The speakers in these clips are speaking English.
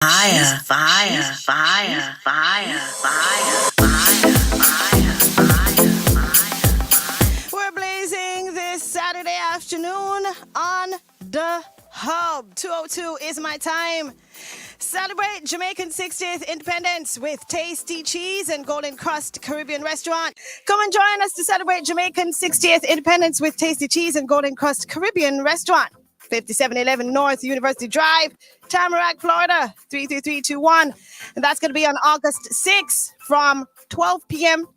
Fire, fire, fire, fire, fire, fire, fire, fire. We're blazing this Saturday afternoon on the Hub. 2:02 is my time. Celebrate Jamaican 60th independence with tasty cheese and Golden Crust Caribbean restaurant. Come and join us to celebrate Jamaican 60th independence with tasty cheese and Golden Crust Caribbean restaurant. 5711 North University Drive, Tamarack, Florida, 33321. And that's going to be on August 6th from 12 p.m.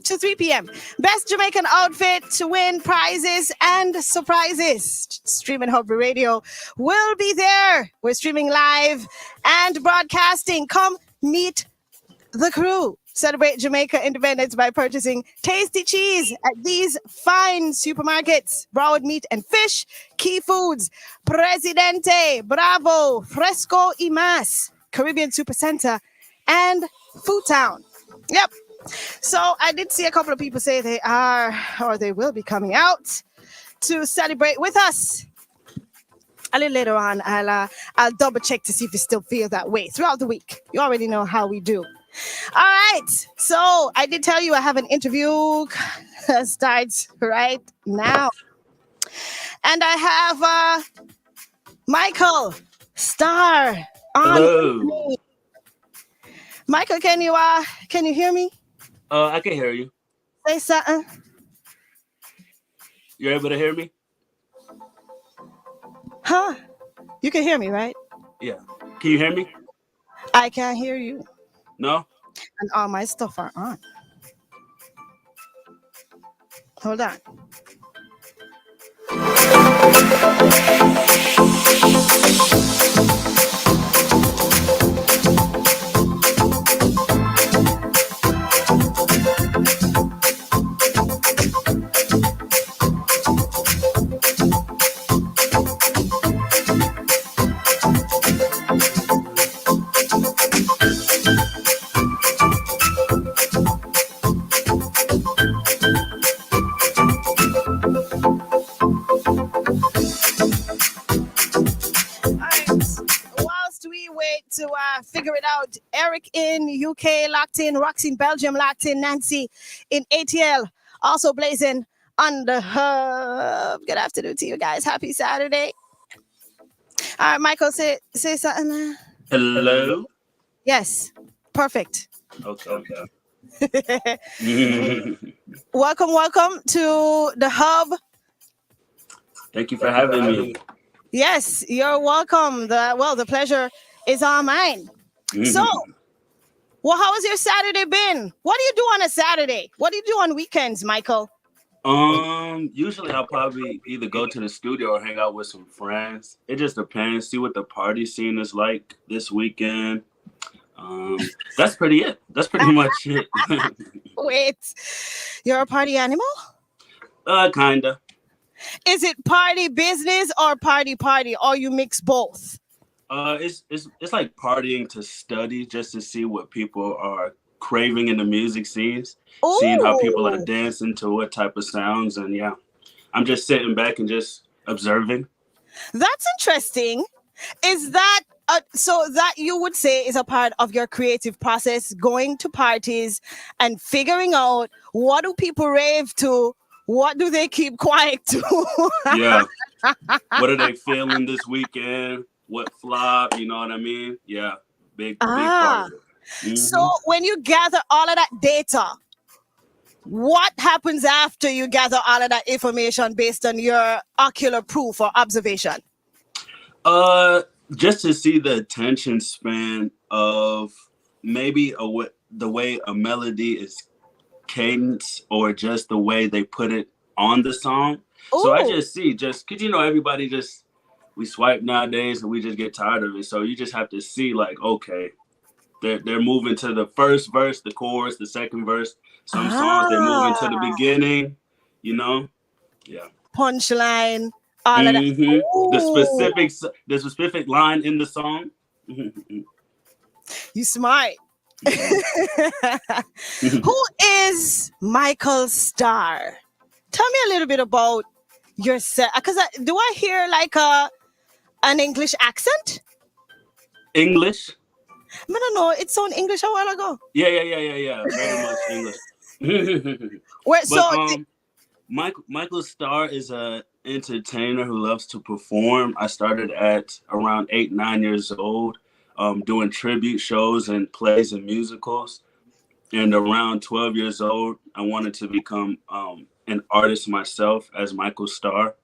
to 3 p.m. Best Jamaican outfit to win prizes and surprises. Streaminn HUBB Radio will be there. We're streaming live and broadcasting. Come meet the crew. Celebrate Jamaica independence by purchasing tasty cheese at these fine supermarkets: Broward Meat and Fish, Key Foods, Presidente, Bravo, Fresco y Mas, Caribbean Supercenter, and Food Town. Yep. So I did see a couple of people say they are or they will be coming out to celebrate with us. A little later on, I'll double check to see if you still feel that way throughout the week. You already know how we do. All right. So I did tell you I have an interview that starts right now. And I have Michael Star on. Hello. Michael, can you hear me? I can hear you. Say something. You're able to hear me? Huh? You can hear me, right? Yeah. Can you hear me? I can't hear you. No? And all my stuff are on. Hold on. To figure it out. Eric in UK locked in, Roxy in Belgium locked in, Nancy in ATL also blazing on the Hub. Good afternoon to you guys. Happy Saturday. All right, Michael, say something. Hello? Yes, perfect. Okay. Welcome to the Hub. Thank you for having me. Yes, you're welcome. The pleasure is all mine. So, well, how has your Saturday been? What do you do on a Saturday? What do you do on weekends, Michael? Usually I'll probably either go to the studio or hang out with some friends. It just depends. See what the party scene is like this weekend. That's pretty it. That's pretty much it. Wait, you're a party animal? Kinda. Is it party business or party, or you mix both? It's like partying to study, just to see what people are craving in the music scenes, seeing how people are dancing to what type of sounds, and yeah, I'm just sitting back and just observing. That's interesting. Is that so that you would say is a part of your creative process, going to parties and figuring out what do people rave to, what do they keep quiet to? Yeah. What are they feeling this weekend? What flop, you know what I mean? Yeah, big part of it. Mm-hmm. So when you gather all of that data, what happens after you gather all of that information based on your ocular proof or observation? Just to see the attention span of maybe the way a melody is cadence, or just the way they put it on the song. Ooh. So I just see, just because, everybody we swipe nowadays and we just get tired of it. So you just have to see, like, okay, they're moving to the first verse, the chorus, the second verse. Some songs they're moving to the beginning, Yeah. Punchline, all of that. Ooh. The specific line in the song. You smart. Who is Michael Star? Tell me a little bit about yourself. Because do I hear like an English accent? English. I don't know. It sounded English a while ago. Yeah. Very much English. Where But so Michael Starr is a entertainer who loves to perform. I started at around 8, 9 years old, doing tribute shows and plays and musicals. And around 12 years old, I wanted to become an artist myself as Michael Starr.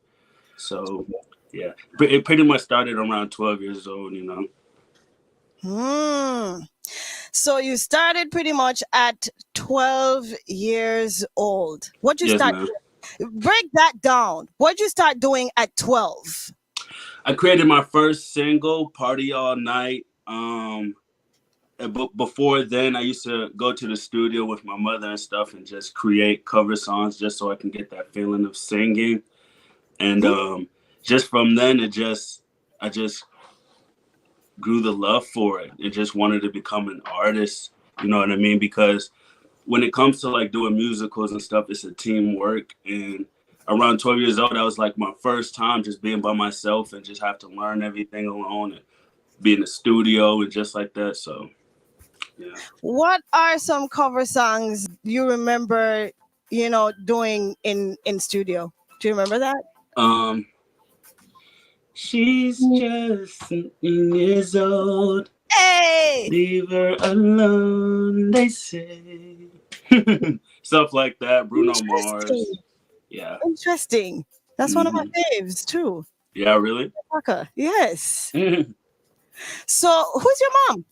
So, yeah, it pretty much started around 12 years old, you know. So you started pretty much at 12 years old. What'd you Yes, start? ma'am. Break that down. What'd you start doing at 12? I created my first single, Party All Night. Before then, I used to go to the studio with my mother and stuff and just create cover songs just so I can get that feeling of singing. And just from then, I just grew the love for it. It just wanted to become an artist. You know what I mean? Because when it comes to like doing musicals and stuff, it's a teamwork. And around 12 years old, that was like my first time just being by myself and just have to learn everything alone and be in the studio and just like that. So, yeah. What are some cover songs you remember, doing in studio? Do you remember that? She's just 17 years old. Hey! Leave her alone, they say. Stuff like that. Bruno Mars. Yeah. Interesting. That's one of my faves too. Yeah, really? Yes. You So who's your mom?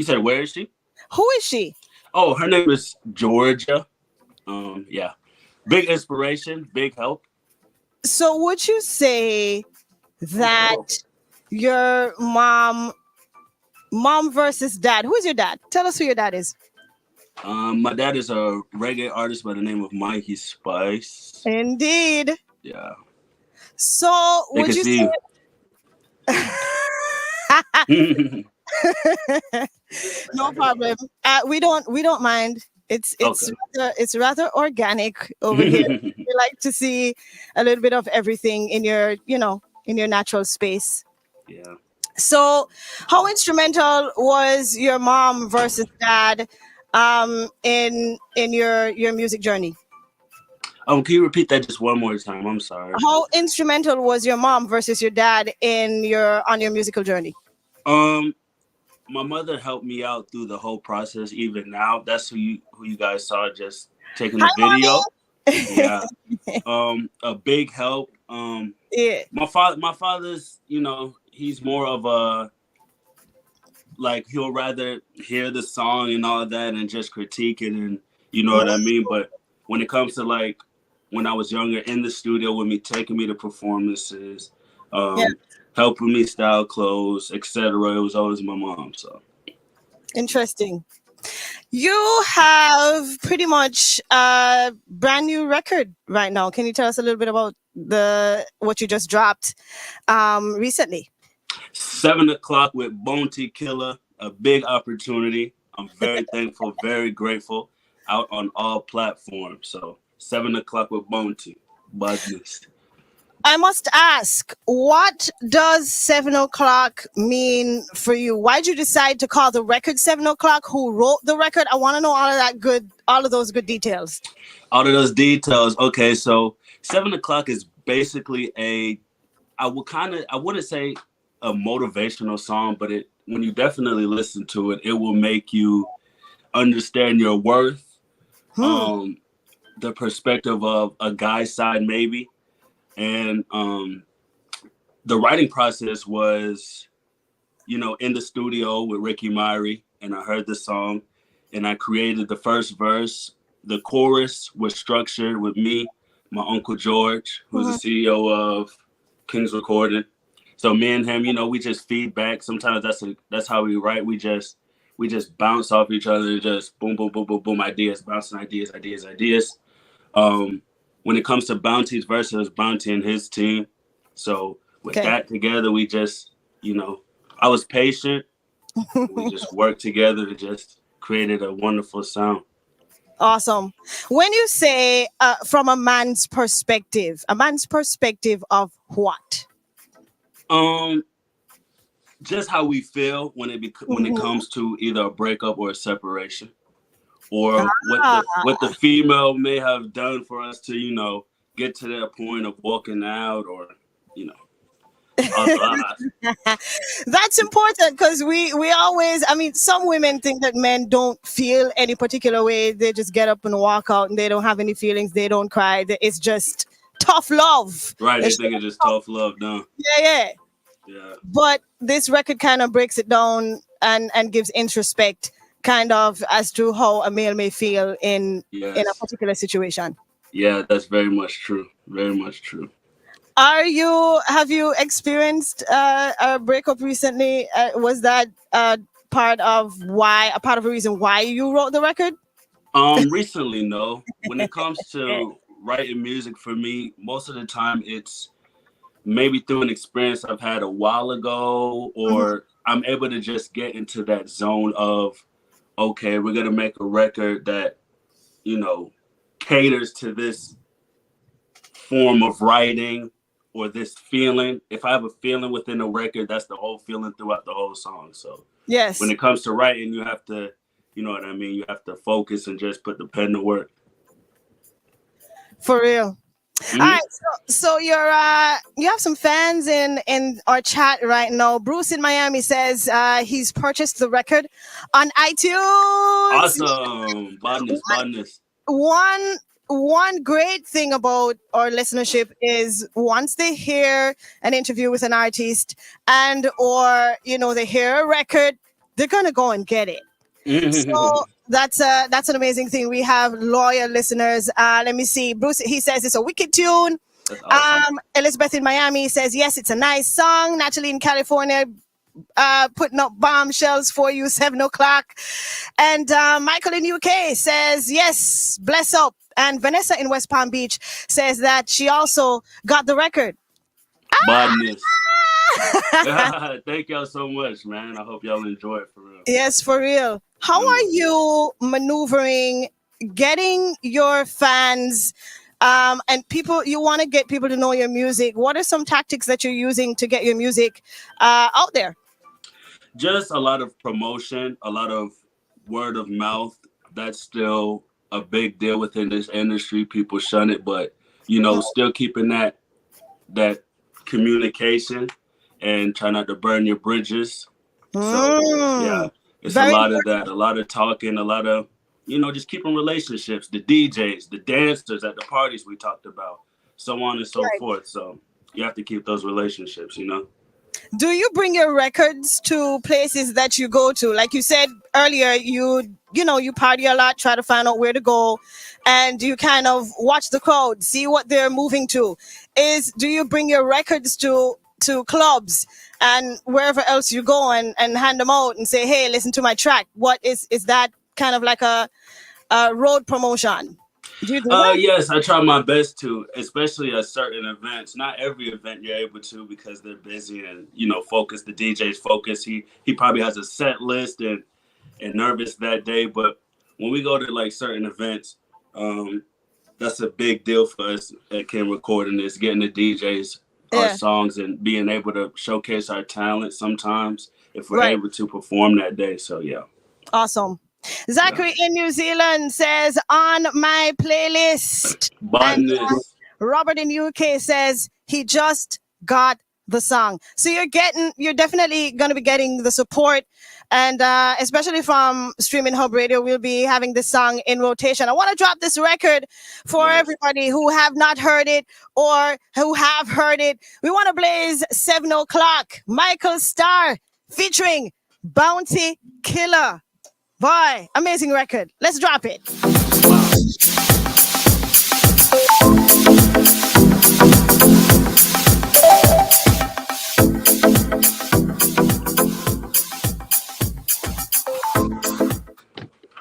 said, where is she? Who is she? Oh, her name is Georgia. Yeah. Big inspiration, big help. So would you say that your mom versus dad? Who is your dad? Tell us who your dad is. My dad is a reggae artist by the name of Mikey Spice. Indeed. Yeah. So would you say no problem. We don't mind. It's Okay. it's rather organic over here. We like to see a little bit of everything in your natural space. Yeah. So, how instrumental was your mom versus dad in your music journey? Can you repeat that just one more time? I'm sorry. How instrumental was your mom versus your dad on your musical journey? My mother helped me out through the whole process. Even now, that's who you guys saw just taking the video. Yeah. A big help. Yeah. My father's, he's more of a, like, he'll rather hear the song and all of that and just critique it, and you know what I mean. But when it comes to like when I was younger in the studio with me, taking me to performances, helping me style clothes, etc., it was always my mom. So interesting. You have pretty much a brand new record right now. Can you tell us a little bit about what you just dropped recently? 7 o'clock with Bounty Killer, a big opportunity. I'm very thankful, very grateful. Out on all platforms. So 7 o'clock with Bounty. Badness. I must ask, what does 7 o'clock mean for you? Why'd you decide to call the record 7 o'clock? Who wrote the record? I want to know all of those good details. All of those details. Okay, so 7 o'clock is basically I wouldn't say a motivational song, but when you definitely listen to it, it will make you understand your worth, the perspective of a guy's side maybe. And the writing process was, in the studio with Ricky Myrie, and I heard the song and I created the first verse. The chorus was structured with me, my Uncle George, who's the CEO of King's Recording. So me and him, we just feedback. Sometimes that's how we write. We just bounce off each other, just boom, boom, boom, boom, boom, ideas, bouncing ideas. When it comes to Bounty's verse, it was Bounty and his team. So with that together, we just, I was patient. We just worked together to just created a wonderful sound. Awesome. When you say from a man's perspective of what? just how we feel when it comes to either a breakup or a separation, or what the female may have done for us to, you know, get to that point of walking out, or, you know. That's important because we always, I mean, some women think that men don't feel any particular way. They just get up and walk out and they don't have any feelings. They don't cry. It's just tough love. Right. They think it's just tough love, no. Yeah. Yeah. But this record kind of breaks it down and gives introspect kind of as to how a male may feel in a particular situation. Yeah, that's very much true. Very much true. Have you experienced a breakup recently? Was that part of a reason why you wrote the record? Recently, no. When it comes to writing music, for me, most of the time it's maybe through an experience I've had a while ago, or I'm able to just get into that zone of, okay, we're gonna make a record that, you know, caters to this form of writing or this feeling. If I have a feeling within a record, that's the whole feeling throughout the whole song. So yes, when it comes to writing, you have to, you know what I mean? You have to focus and just put the pen to work. For real. All right, so you have some fans in our chat right now. Bruce in Miami says he's purchased the record on iTunes. Awesome. Badness. One great thing about our listenership is once they hear an interview with an artist or they hear a record, they're gonna go and get it. So that's an amazing thing. We have loyal listeners. Let me see. Bruce, he says it's a wicked tune. Awesome. Elizabeth in Miami says yes, it's a nice song. Natalie in California putting up bombshells for you, 7:00. And Michael in UK says yes, bless up. And Vanessa in West Palm Beach says that she also got the record. Badness. Thank y'all so much, man. I hope y'all enjoy it for real. Yes, for real. How are you maneuvering, getting your fans and people, you want to get people to know your music? What are some tactics that you're using to get your music out there? Just a lot of promotion, a lot of word of mouth. That's still a big deal within this industry. People shun it, but, you know, still keeping that communication and try not to burn your bridges. So, yeah, it's a lot of that, a lot of talking, a lot of, you know, just keeping relationships, the DJs, the dancers at the parties we talked about, so on and so forth. So you have to keep those relationships, you know. Do you bring your records to places that you go to? Like you said earlier, you party a lot, try to find out where to go, and you kind of watch the crowd, see what they're moving to. Do you bring your records to clubs and wherever else you go and hand them out and say, hey, listen to my track? What is that kind of like a road promotion? Do you do that? Yes, I try my best to, especially at certain events. Not every event you're able to because they're busy and, you know, focus. The DJ's focus. He probably has a set list and nervous that day. But when we go to like certain events, that's a big deal for us at Kim Recording, is getting the DJs our songs and being able to showcase our talent sometimes if we're able to perform that day. So, yeah. Awesome. Zachary in New Zealand says on my playlist. And, Robert in UK says he just got the song. So you're definitely going to be getting the support, and especially from Streaminn HUBB Radio, we'll be having this song in rotation. I want to drop this record for everybody who have not heard it or who have heard it. We want to blaze 7:00. Michael Starr featuring Bounty Killer. Boy, amazing record. Let's drop it.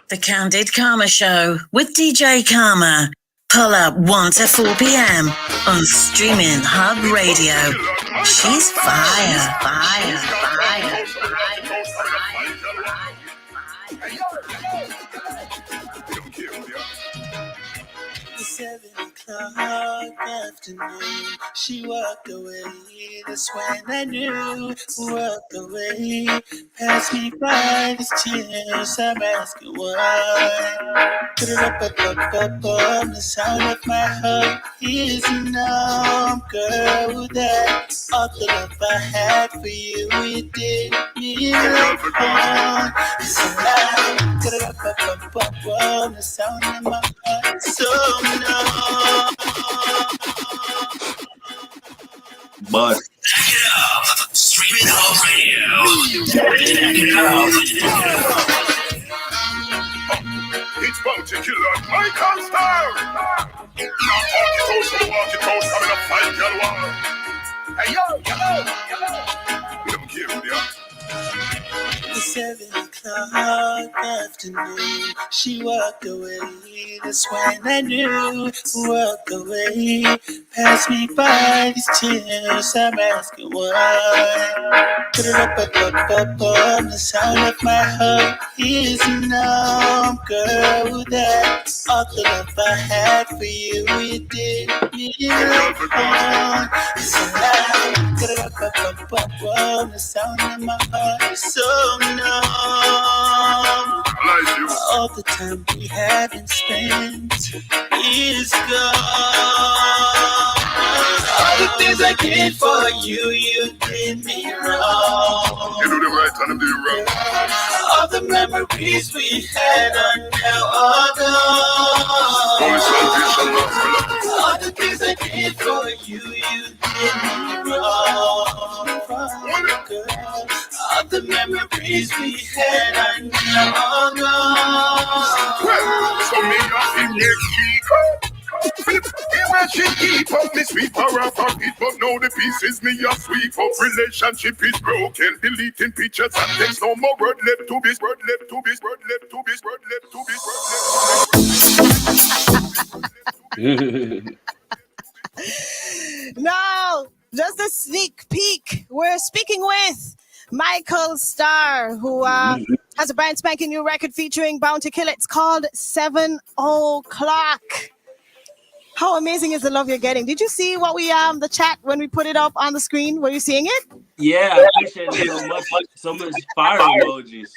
The Candid Karma Show with DJ Karma. Pull up 1 to 4 p.m. on Streaminn HUBB Radio. She's fire. o'clock afternoon, she walked away. That's when I knew. Walked away, passed me by these tears. I'm asking why. Put it up, the sound of my heart is numb, girl. That all the love I had for you, it did me wrong. So now, put it up, the sound of my heart is so numb. But Streaminn Hub Radio. Check it out. It's Bounty Killer, my constar. Walk it out, coming up, fight, y'all. Hey, yo. We don't care who they are. It's 7 o'clock afternoon, she walked away. That's when I knew. Walked away, passed me by these tears. I'm asking why. Put it up, the sound of my heart is numb, girl. That all the love I had for you, it did me wrong. So now, put it up, the sound of my heart is so numb. All the time we haven't spent is gone. All the things I did for you, you did me wrong. You do the right and I do the wrong. All the memories we had are now all gone. All the things I did for you, you did me wrong. Girl, all the memories we had are now all gone. Well, so me off in next week. Imagine keep up me sweep her off her feet, but now the pieces me a sweep up. Relationship is broken, deleting pictures and text. No more word left to be, word left to be, word left to be, word left to be, word left to be. No, just a sneak peek. We're speaking with Michael Starr, who has a brand spanking new record featuring Bounty Killer. It's called 7 o'clock. How amazing is the love you're getting? Did you see what we the chat when we put it up on the screen? Were you seeing it? yeah, I appreciate it so much fire emojis.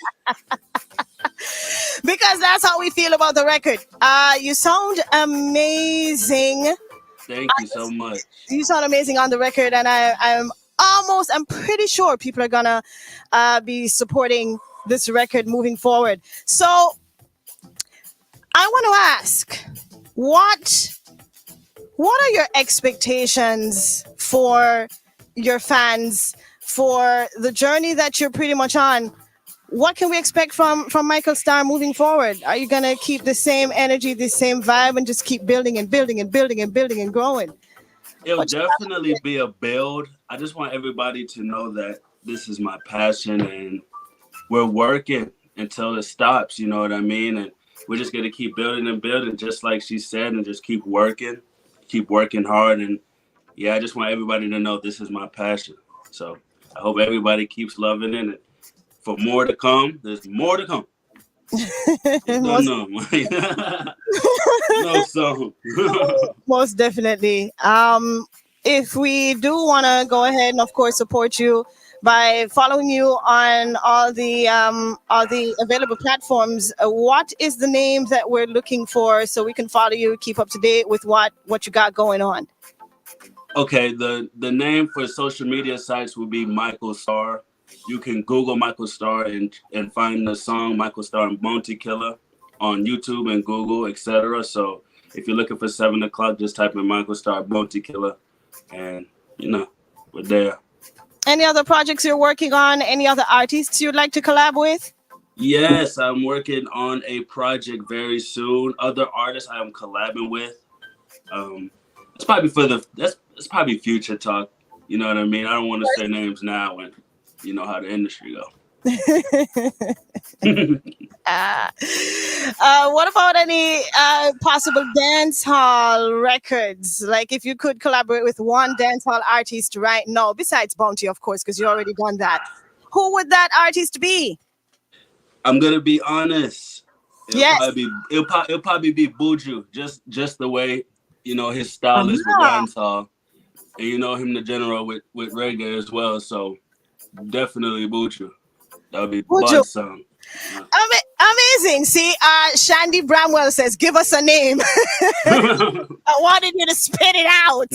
Because that's how we feel about the record. You sound amazing. Thank you so much. You sound amazing on the record, and I'm pretty sure people are gonna be supporting this record moving forward. So I want to ask, what are your expectations for your fans, for the journey that you're pretty much on? What can we expect from Michael Starr moving forward? Are you going to keep the same energy, the same vibe, and just keep building and building and building and building and growing? It'll definitely be a build. I just want everybody to know that this is my passion, and we're working until it stops, you know what I mean? And we're just going to keep building and building, just like she said, and just keep working hard. And yeah, I just want everybody to know this is my passion. So I hope everybody keeps loving it. And for more to come, there's more to come. No song. Most definitely. If we do want to go ahead and, of course, support you by following you on all the available platforms, what is the name that we're looking for so we can follow you, keep up to date with what you got going on? Okay, the name for social media sites will be Michael Starr. You can Google Michael Starr and find the song Michael Starr and Bounty Killer on YouTube and Google, etc. So if you're looking for 7 o'clock, just type in Michael Starr Bounty Killer, and we're there. Any other projects you're working on? Any other artists you'd like to collab with? Yes, I'm working on a project very soon. Other artists I am collabing with. It's probably future talk. You know what I mean? I don't want to say names now, and you know how the industry go. What about any possible dance hall records? Like if you could collaborate with one dance hall artist right now, besides Bounty, of course, because you already done that. Who would that artist be? I'm gonna be honest. Yes. It'll probably be Buju. Just the way You know, his style is with dancehall, and you know him, the general, with reggae as well. So definitely Buju. That would be Bud song. Yeah. Amazing. See, Shandy Bramwell says, give us a name. I wanted you to spit it out.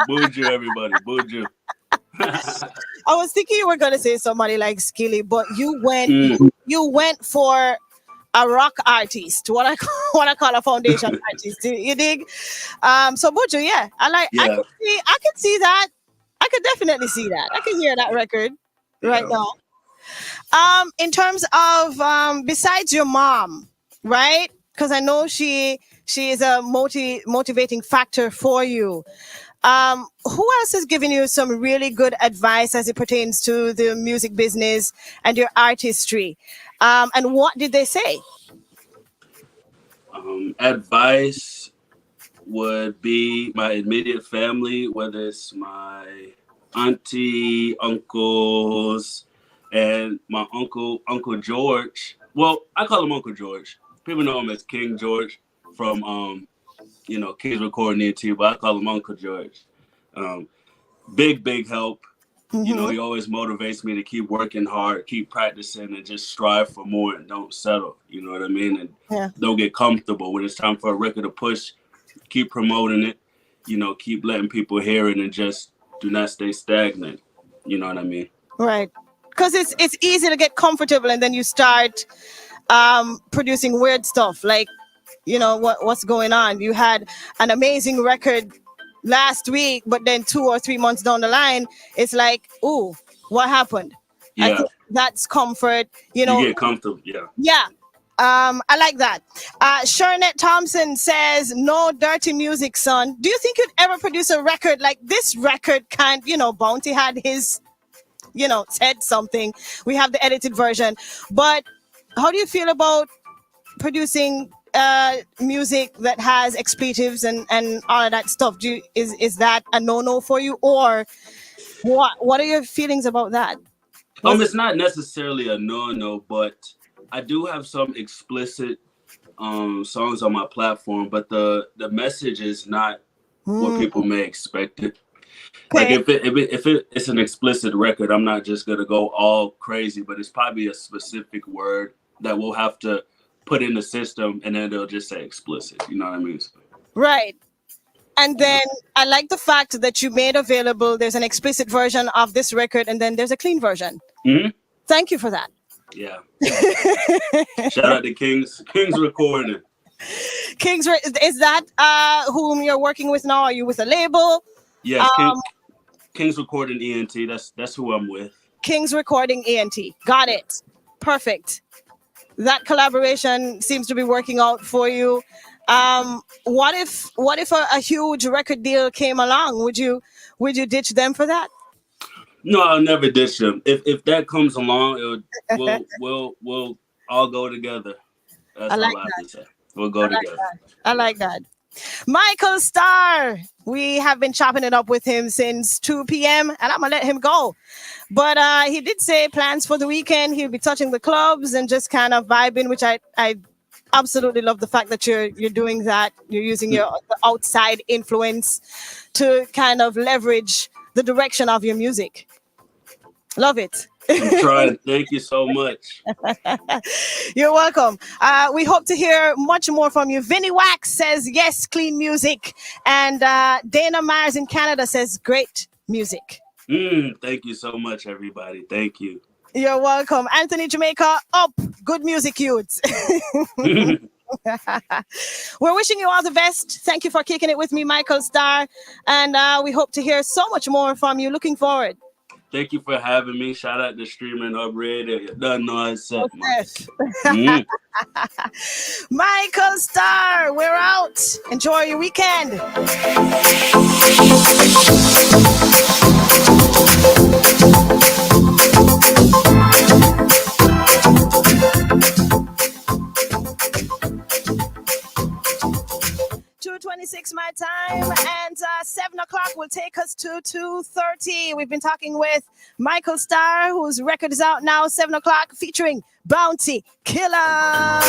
Buju, everybody. Buju. I was thinking you were going to say somebody like Skilly, but you went for a rock artist, what I call a foundation artist. You dig? So Buju, yeah. I can see that. I could definitely see that. I can hear that record right now. In terms of besides your mom, right? Because I know she is a motivating factor for you. Who else has given you some really good advice as it pertains to the music business and your artistry? And what did they say? Advice would be my immediate family, whether it's my auntie, uncles, and my Uncle George. Well, I call him Uncle George. People know him as King George from King's Recording ENT, but I call him Uncle George. Big help. Mm-hmm. You know, he always motivates me to keep working hard, keep practicing, and just strive for more and don't settle. You know what I mean? And don't get comfortable when it's time for a record to push. Keep promoting it. You know, keep letting people hear it, and just do not stay stagnant. You know what I mean? Right. Because it's easy to get comfortable, and then you start producing weird stuff. Like, you know, what's going on? You had an amazing record last week, but then 2 or 3 months down the line, it's like, ooh, what happened? Yeah. I think that's comfort. You know, you get comfortable. Yeah. Yeah. I like that. Sharnette Thompson says, no dirty music, son. Do you think you'd ever produce a record like this record? Bounty had his, said something. We have the edited version. But how do you feel about producing music that has expletives and all of that stuff? Is that a no-no for you? Or what are your feelings about that? It's not necessarily a no-no, but I do have some explicit songs on my platform, but the message is not what people may expect it. Okay. Like if it's an explicit record, I'm not just gonna go all crazy, but it's probably a specific word that we'll have to put in the system, and then they'll just say explicit. You know what I mean? Right. And then I like the fact that you made available, there's an explicit version of this record, and then there's a clean version. Mm-hmm. Thank you for that. Yeah. Shout out to King's Recording. Is that whom you're working with now? Are you with a label? Yes, King's Recording ENT. That's who I'm with. King's Recording ENT. Got it. Perfect. That collaboration seems to be working out for you. What if a huge record deal came along? Would you ditch them for that? No, I'll never ditch them. If that comes along, we'll all go together. That's all I have to say. We'll go together. I like that. Michael Starr. We have been chopping it up with him since 2 p.m. and I'm gonna let him go. But he did say plans for the weekend. He'll be touching the clubs and just kind of vibing, which I absolutely love the fact that you're doing that. You're using your outside influence to kind of leverage the direction of your music. Love it. I'm trying. Thank you so much. You're welcome. We hope to hear much more from you. Vinny Wax says, yes, clean music. And Dana Myers in Canada says, great music. Thank you so much, everybody. Thank you. You're welcome. Anthony Jamaica, up. Good music, youths. We're wishing you all the best. Thank you for kicking it with me, Michael Starr. And we hope to hear so much more from you. Looking forward. Thank you for having me. Shout out to Streaminn HUBB Radio. You don't know it's up, Michael Starr, we're out. Enjoy your weekend. $2:26 my time, and 7 o'clock will take us to 2:30. We've been talking with Michael Starr, whose record is out now, 7 o'clock, featuring Bounty Killer.